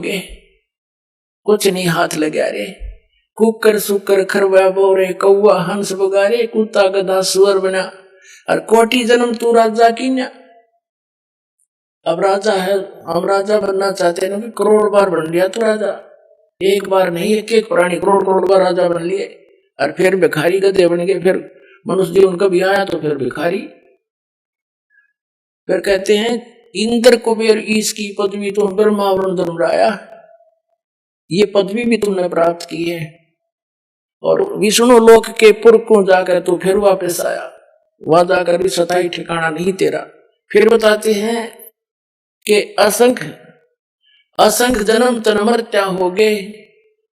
होगे, कुछ नहीं हाथ लगा रे। कुकर सुकर खरवा बोरे, कौआ हंस बगारे, कुत्ता गधा सुअर बना, और कोटि जन्म तू राजा की ना। अब राजा है, हम राजा बनना चाहते हैं, करोड़ बार बन लिया तो राजा, एक बार नहीं, एक एक प्राणी करोड़ करोड़ बार राजा बन लिए, और फिर भिखारी गधे बन गए। फिर मनुष्य जीवन कभी आया तो फिर भिखारी। फिर कहते हैं इंद्र कुबेर ईश की पदवी तो ब्रह्मा वरुण धर्मराया, ये पदवी भी तुमने प्राप्त की है, और विष्णु लोक के पुर को जाकर तो फिर वापस आया, वहां जाकर भी सताई ठिकाना नहीं तेरा। फिर बताते हैं कि असंख्य जन्म तन मरत्या हो गए,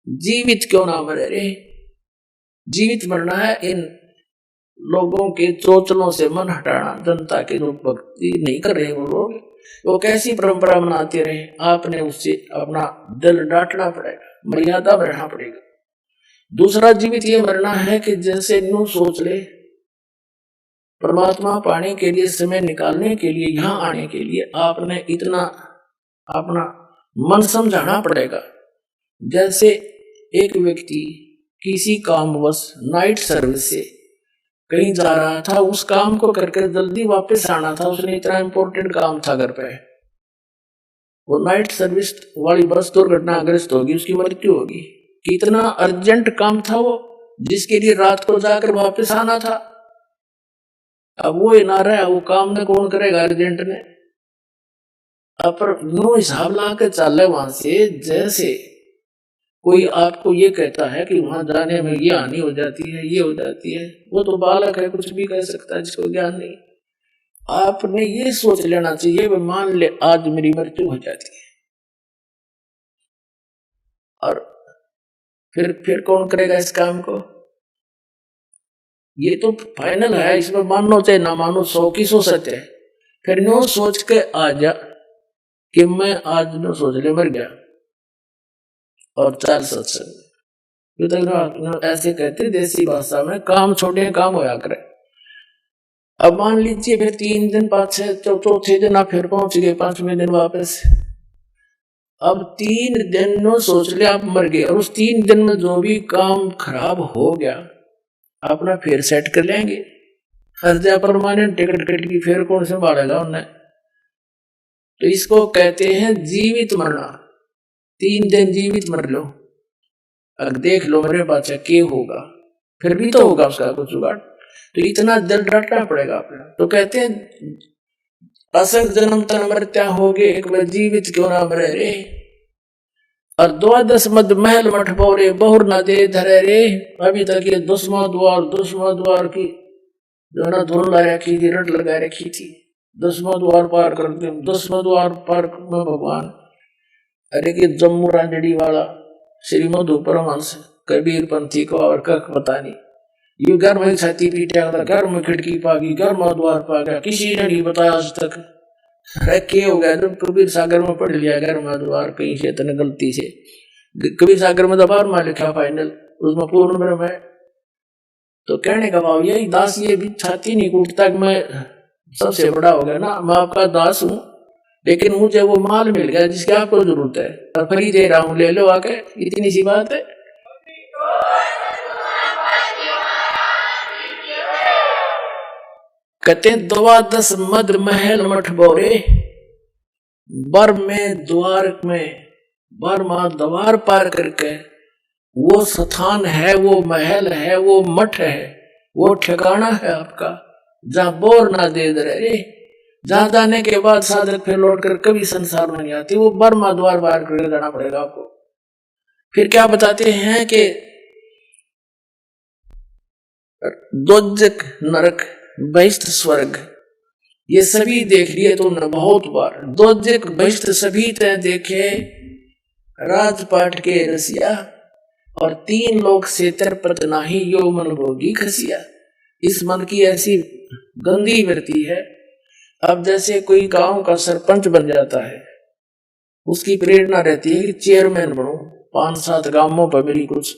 जीवित क्यों ना मरे रे। जीवित मरना है, इन लोगों के चोचलों से मन हटाना। जनता के जो भक्ति नहीं कर रहे वो लोग, वो कैसी परंपरा बनाते रहे, आपने उससे अपना दिल डांटना पड़ेगा, मर्यादा में रहना पड़ेगा। दूसरा जीवित ये मरना है कि जैसे न्यू सोच ले, परमात्मा पाने के लिए, समय निकालने के लिए, यहाँ आने के लिए आपने इतना अपना मन समझाना पड़ेगा। जैसे एक व्यक्ति किसी कामवश नाइट सर्विस से कहीं जा रहा था, उस काम को करके जल्दी वापस आना था, उसने इतना इंपॉर्टेंट काम था घर पे, वो नाइट सर्विस वाली बस दुर्घटनाग्रस्त होगी, उसकी मृत्यु होगी। कितना अर्जेंट काम था वो, जिसके लिए रात को जाकर वापस आना था। अब वो ही ना रहा, वो काम ने कौन करेगा, अर्जेंट ने। अब नो हिसाब ला के चल वहां से, जैसे कोई आपको ये कहता है कि वहां जाने में ये हानि हो जाती है, ये हो जाती है, वो तो बालक है, कुछ भी कह सकता है, जिसको ज्ञान नहीं। आपने ये सोच लेना चाहिए, मान ले आज मेरी मृत्यु हो जाती है, और फिर कौन करेगा इस काम को। ये तो फाइनल है, इसमें मानो चाहे ना मानो, 100 की 100 सच है। फिर नो सोच के आ जा कि मैं आज नो सोच ले मर गया, और चार सत्संग। तो ऐसे कहते देसी भाषा में, काम छोड़े काम होया करे। अब मान लीजिए फिर 3 दिन पाछे, चौथे दिन आप फिर पहुंच गए, 5वें दिन वापस। अब 3 दिन नो सोच ले आप मर गए, और उस 3 दिन में जो भी काम खराब हो गया अपना फिर सेट कर लेंगे। हर परमानेंट टिकट कट की, फिर कौन संभालेगा उन्हें। तो इसको कहते हैं जीवित मरना। 3 दिन जीवित मर लो, अब देख लो मेरे बच्चा क्या होगा, फिर भी तो होगा उसका कुछ जुगाड़। तो इतना दिल डांटना पड़ेगा अपना। तो कहते हैं असंख्य जन्म तन मरत्या हो गए, एक बार जीवित क्यों ना मरे रे। और 12 मद महल मठ बोरे, बहुर न दे धरे रे। अभी तक ये 10वां द्वार की जो ना धुन ला रखी थी, रट लगा रखी थी, 10वां द्वार पार करते, 10वां द्वार पार में भगवान, अरे कि जम्मू राजड़ी वाला श्री मधु परमहंस कबीर पंथी को और कख पता नहीं, ये घर में छाती पीटा, घर में खिड़की पागी, घर में द्वार पा गया, किसी ने नहीं बताया आज तक। क्या हो गया, जब कबीर सागर में पढ़ लिया घर में द्वार, कहीं से इतने गलती से कबीर सागर में दबार में लिखा फाइनल, उसमें पूर्ण ब्रह्म है। तो कहने का भाव यही, दास ये भी छाती नहीं कूटता कि मैं सबसे बड़ा हो गया ना, मैं आपका दास हूँ, लेकिन मुझे वो माल मिल गया जिसकी आपको जरूरत है, और फ्री दे रहा हूँ, ले लो आके, इतनी सी बात है। कहते 12 मद महल मठ बोरे, बर में द्वार पार करके वो स्थान है, वो महल है, वो मठ है, वो ठिकाना है आपका, जहां बोर ना दे रहे, जहां जाने के बाद साधक फिर लौट कर कभी संसार में नहीं आती, वो बर्मा द्वार पार करके जाना पड़ेगा आपको। फिर क्या बताते हैं कि दोजक नरक बहिष्ठ स्वर्ग, ये सभी देख लिए तुमने बहुत बार। दोजक बहिष्ठ सभी तय देखे, राजपाट के रसिया, और 3 लोक से तरपत नाही, यो मन भोगी खसिया। इस मन की ऐसी गंदी वृत्ति है। अब जैसे कोई गांव का सरपंच बन जाता है, उसकी प्रेरणा रहती है कि चेयरमैन बनूं, 5-7 गांवों पर मेरी कुछ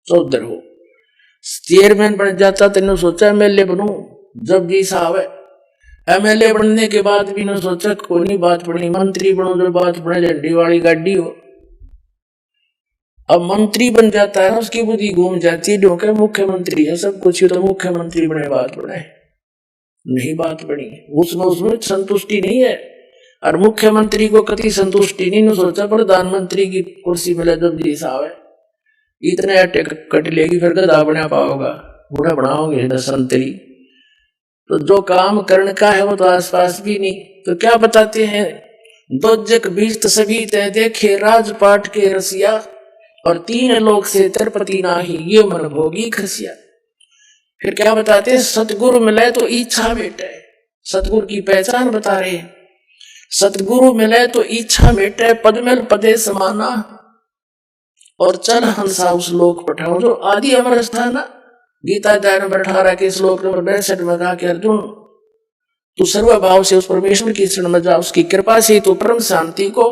चौधर हो। चेयरमैन बन जाता, तेने सोचा एमएलए बनूं, जब जी साहब है। एमएलए बनने के बाद भी न सोचा कोई नहीं बात पड़ी, मंत्री बनो, जो बात पड़े झंडी वाली गाड़ी हो, अब मंत्री बन जाता है ना, उसकी बुद्धि घूम जाती है, जो कि मुख्यमंत्री है सब कुछ, तो मुख्यमंत्री बने बात बने, नहीं बात बनी, उसमें संतुष्टि नहीं है। और मुख्यमंत्री को कभी संतुष्टि नहीं, सोचा प्रधानमंत्री की कुर्सी मिले जब जी साहब है, इतने अटैक कट लेगी, फिर गधा बना पाओगा, बूढ़ा बनाओगे दसंतरी। तो जो काम करने का है वो तो आसपास भी नहीं। तो क्या बताते हैं, दो जग बीत सभी तय देखे राजपाट के रसिया, और तीन लोक से तिरपति नाही ये मन भोगी खसिया। फिर क्या बताते हैं, सतगुरु मिले तो इच्छा मिटे, सतगुरु की पहचान बता रहे हैं। सतगुरु मिले तो इच्छा मिटे, पद मिल पदे समाना, और चल हंसा उस लोक पठाओ जो आदि अमर स्थाना। गीता अध्याय नंबर 18 के श्लोक नंबर 62 में कहा कि अर्जुन तू सर्वभाव से उस परमेश्वर की शरण में जा, उसकी कृपा से तू परम शांति को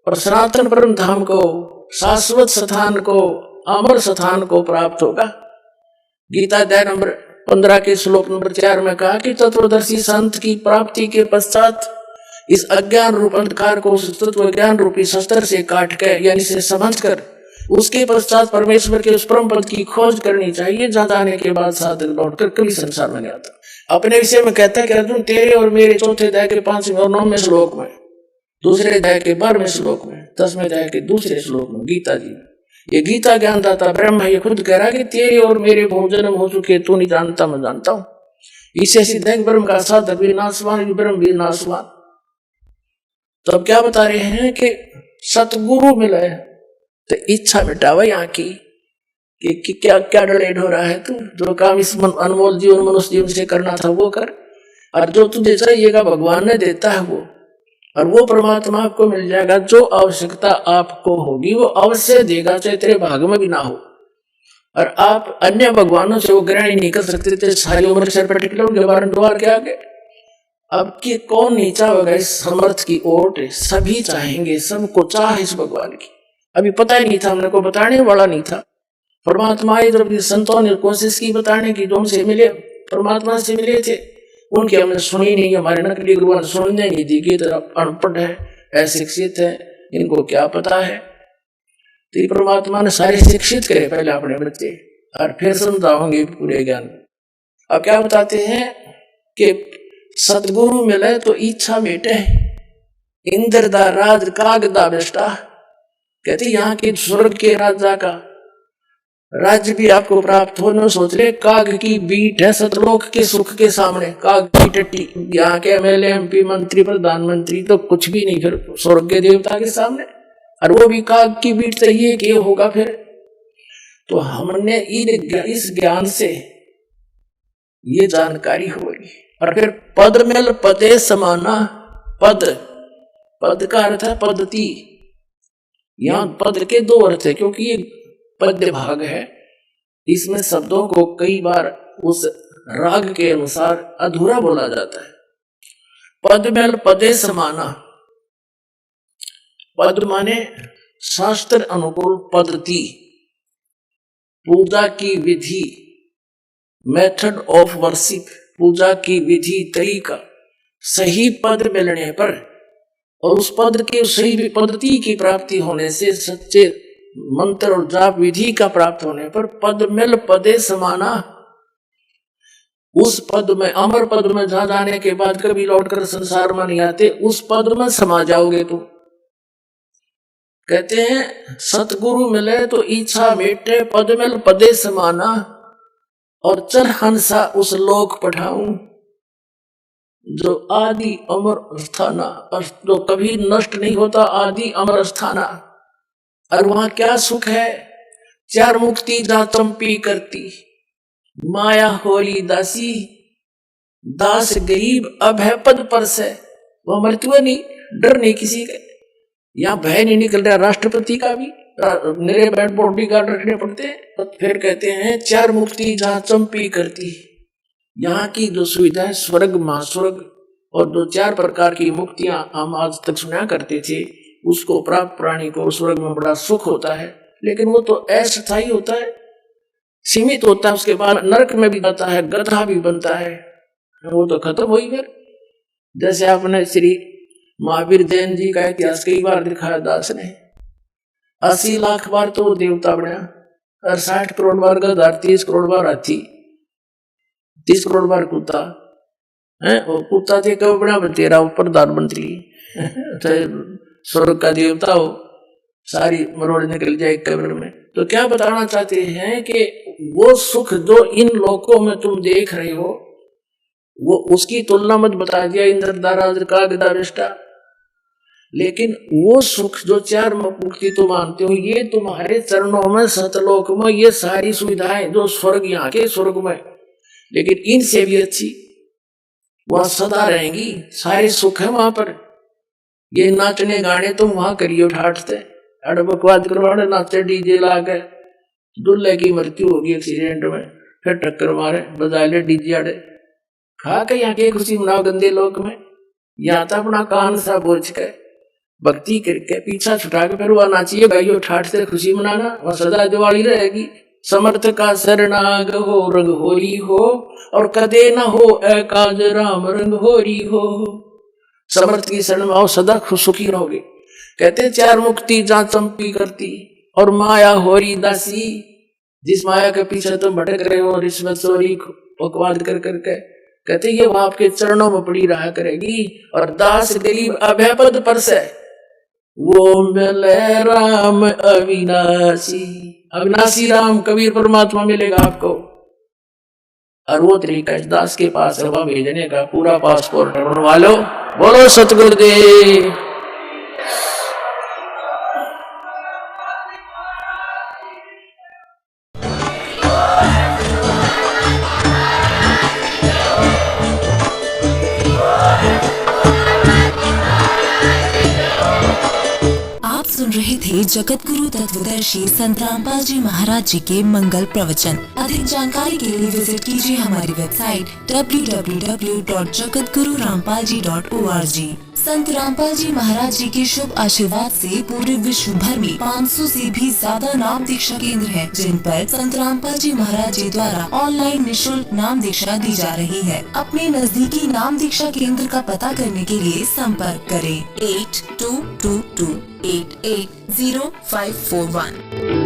और सनातन परम धाम को, शाश्वत स्थान को, अमर स्थान को प्राप्त होगा। गीता अध्याय नंबर 15 के श्लोक नंबर 4 में कहा कि तत्वदर्शी संत की प्राप्ति के पश्चात इस अज्ञान रूप अंधकार को तत्व ज्ञान रूपी शस्त्र से काट कर यानी से समझ कर उसके पश्चात परमेश्वर के उस परम पद की खोज करनी चाहिए, जहां जाने के बाद साधन लौटकर कभी संसार में नहीं आता। अपने विषय में कहता है कि अर्जुन तेरे और मेरे चौथे अध्याय के 5वें और 9वें श्लोक में, दूसरे अध्याय के 12वें श्लोक में, 10वें अध्याय के दूसरे श्लोक में गीता जी, ये गीता ज्ञानदाता ब्रह्म ये खुद कह रहा है कि तेरे और मेरे बहुत जन्म हो चुके, तू नहीं जानता मैं जानता हूं। इससे सिद्ध है ब्रह्म का साधक भी नाशवान, ब्रह्म भी नाशवान। तो अब क्या बता रहे हैं कि सतगुरु मिले तो इच्छा मिटावा यहाँ की कि क्या क्या डलेड हो रहा है, तू जो काम इस अनमोल जीवन मनुष्य जीवन से करना था वो कर, और जो तुझे चाहिएगा भगवान ने देता है वो, और वो परमात्मा आपको मिल जाएगा। जो आवश्यकता आपको होगी वो अवश्य देगा, चाहे तेरे भाग में भी ना हो। और आप अन्य भगवानों से वो ग्रहण नहीं कर सकते थे, सारी उम्र सर पर टिकले उनके बारे में द्वार के आगे। अब कि कौन नीचा होगा इस समर्थ की ओट, सभी चाहेंगे, सबको चाह इस भगवान की। अभी पता ही नहीं था, हमने को बताने वाला नहीं था। परमात्मा जब संतों ने कोशिश की बताने की, जो उनसे मिले परमात्मा से मिले थे, उनकी हमने सुनी नहीं, हमारे नकली गुरु ने सुनने नहीं दी कि अनपढ़ है, अशिक्षित है, इनको क्या पता है। तो ये परमात्मा ने सारे शिक्षित करे पहले अपने बच्चे, और फिर समझाओगे पूरे ज्ञान। अब क्या बताते हैं कि सतगुरु मिले तो इच्छा मिटे, इंद्र दा राज काग दा बेष्टा। कहते यहाँ के स्वर्ग के राजा का राज्य भी आपको प्राप्त हो न सोच ले, काग की बीट है सतलोक के सुख के सामने, काग की टट्टी। यहाँ के एमएलए एमपी मंत्री प्रधानमंत्री तो कुछ भी नहीं फिर स्वर्ग के देवता के सामने, और वो भी काग की बीट चाहिए कि होगा फिर। तो हमने इस ज्ञान से ये जानकारी होगी। और फिर पद मिल पदे समाना, पद पद का अर्थ है पद्धति। यहाँ पद के दो अर्थ है, क्योंकि ये पद्य भाग है, इसमें शब्दों को कई बार उस राग के अनुसार अधूरा बोला जाता है। पद मिल पदे समाना, पद माने शास्त्र अनुकूल पद्धति, पूजा की विधि, मेथड ऑफ वर्शिप, पूजा की विधि तरीका। सही पद मिलने पर और उस पद के सही पद्धति की प्राप्ति होने से, सच्चे मंत्र और जाप विधि का प्राप्त होने पर, पद मिल पदे समाना, उस पद में, अमर पद में जा जाने के बाद कभी लौटकर संसार में नहीं आते, उस पद में समा जाओगे। तो कहते हैं सतगुरु मिले तो इच्छा मिटे, पद मिल पदे समाना, और चल हंसा उस लोक पठाऊं जो आदि अमर स्थाना, और जो कभी नष्ट नहीं होता, आदि अमर स्थाना। और वहां क्या सुख है, चार मुक्ति जा चंपी करती, माया होली दासी, दास गरीब अब है पद पर से। वह मृत्यु नहीं, डर नहीं किसी का, यहाँ भय नहीं निकल रहा राष्ट्रपति का भी, मेरे बैठ बॉडी गार्ड रखने पड़ते हैं। तो फिर कहते हैं चार मुक्ति जहां चंपी करती, यहाँ की जो सुविधाएं स्वर्ग महास्वर्ग और जो चार प्रकार की मुक्तियां हम आज तक सुना करते थे, उसको प्राप्त प्राणी को स्वर्ग में बड़ा सुख होता है, लेकिन वो तो अस्थायी होता है, सीमित होता है। उसके बाद नरक में भी जाता है, गधा भी बनता है, वो तो खत्म हो ही फिर। जैसे आपने श्री महावीर जैन जी का इतिहास कई बार दिखाया दास ने, 80 लाख बार तो वो देवता बना, और 60 करोड़ बार गधा, 30 करोड़ बार हाथी, 30 करोड़ बार कुत्ता है। और कुत्ता थे कब बना, तेरा प्रधानमंत्री स्वर्ग का देवता हो, सारी मरोड़ निकल जाए कब्र में। तो क्या बताना चाहते हैं कि वो सुख जो इन लोकों में तुम देख रहे हो, वो उसकी तुलना मत बता दिया इंद्र दाराद्र का गदा विष्टा। लेकिन वो सुख जो चार मुक्ति तुम मानते हो, ये तुम्हारे चरणों में सतलोक में ये सारी सुविधाएं जो स्वर्ग यहाँ के स्वर्ग में, लेकिन इनसे भी अच्छी वहां सदा रहेंगी, सारे सुख है वहां पर। ये नाचने गाने तुम वहां करियो ठाटते, बकवाद करवाड़े नाचे डीजे ला के, दूल्हे की मृत्यु होगी एक्सीडेंट में, फिर टक्कर मारे बजा ले डीजे आड़े, खा के यहाँ के खुशी मनाओ गंदे लोक में। यहाँ तो अपना कान सा बोझ के भक्ति करके पीछा छुटा के फिर वह नाचिए गाइयो ठाठ से खुशी मनाना, वह सदा दिवाली रहेगी। समर्थ का शरणाग हो रंग होरी हो, और कदे न हो एकाज राम रंग होरी हो। समर्थ की शरण में आओ, सदा सुखी रहोगे। कहते चार मुक्ति जहाँ चंपी करती, और माया होरी दासी, जिस माया के पीछे तुम भटक रहे हो रिश्वत चोरी बकवाद कर करके, कहते ये वो आपके चरणों में पड़ी रहा करेगी। और दास दिलीप अभयपद पर से वो मिले राम अविनाशी, अविनाशी राम कबीर परमात्मा मिलेगा आपको। और वो तरीका दास के पास हवा भेजने का पूरा पासपोर्ट बनवा लो। बोलो सतगुरुदेव। सुन रहे थे जगत गुरु तत्वदर्शी संत रामपाल जी महाराज जी के मंगल प्रवचन। अधिक जानकारी के लिए विजिट कीजिए हमारी वेबसाइट www.jagatgururampalji.org। संत रामपाल जी महाराज जी के शुभ आशीर्वाद से पूरे विश्व भर में 500 से भी ज्यादा नाम दीक्षा केंद्र हैं, जिन पर संत रामपाल जी महाराज जी द्वारा ऑनलाइन निःशुल्क नाम दीक्षा दी जा रही है। अपने नजदीकी नाम दीक्षा केंद्र का पता करने के लिए संपर्क करें 8222880541।